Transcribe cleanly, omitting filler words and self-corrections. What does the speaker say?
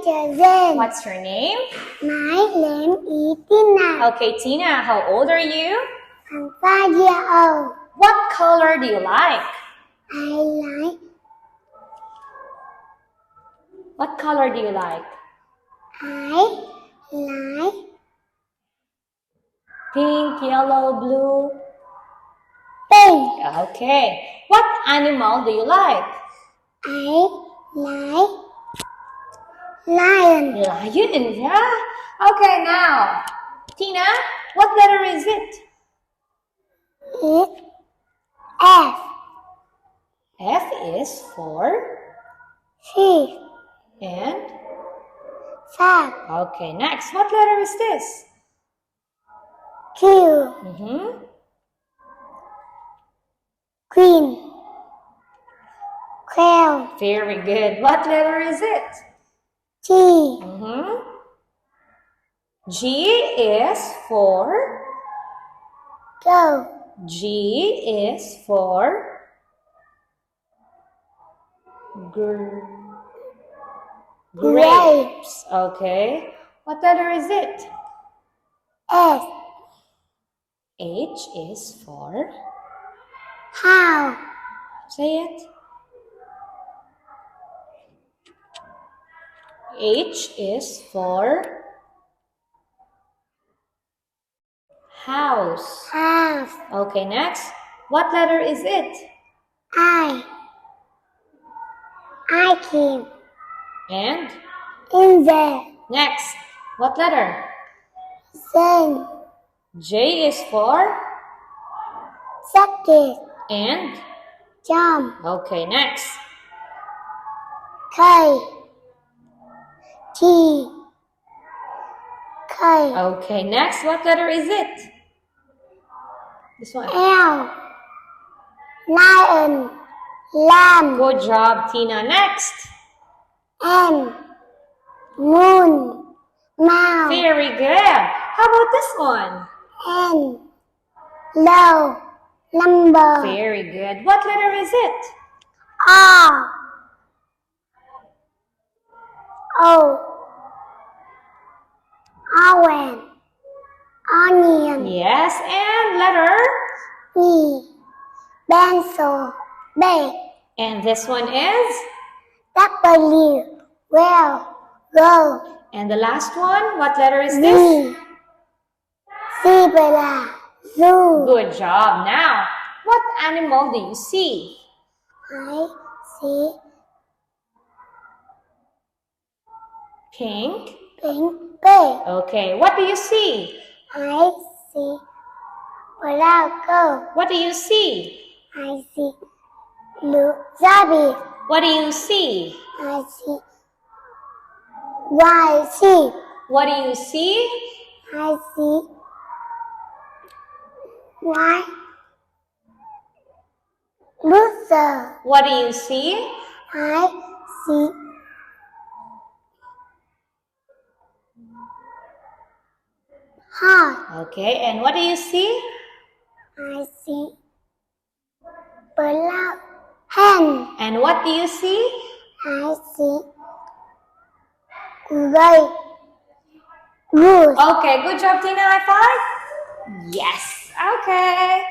children. What's your name? My name is Tina. Okay, Tina, how old are you? I'm 5 years old. What color do you like? What color do you like? I like Pink, yellow, blue. pink. Okay. What animal do you like? I like lion. Lion, yeah. Okay, now, Tina, what letter is it? It's F. F is for Fish. and Frog. okay, next, what letter is this? Q. Queen. Quail. Very good. What letter is it? G. G is for Go. G is for grapes. Okay. What letter is it? S. H is for How. say it. H is for house. House. Okay, next. What letter is it? I came And in there. next. What letter? Then J is for jacket. and Jump. okay, next. K. T. K. Okay, next. What letter is it? This one. L. Lion. Lamb. Good job, Tina. Next. M. Moon. Mouse. Very good. How about this one? N. Low. Number. Very good. What letter is it? R. O. Orange. Onion. Yes, and letter. E. Pencil. Bag. And this one is? W. Well. Go. And the last one, what letter is this? Z. Zebra. Zoo. Good job. Now, what animal do you see? I see Pink. pink pig. Okay, what do you see? I see brown goat. What do you see? I see blue rabbit. What do you see? I see white sheep. What do you see? I see white rooster. What do you see? I see heart. Okay, and what do you see? I see black hen. And what do you see? I see gray goose. Okay, good job, Tina. High five. Yes. Okay.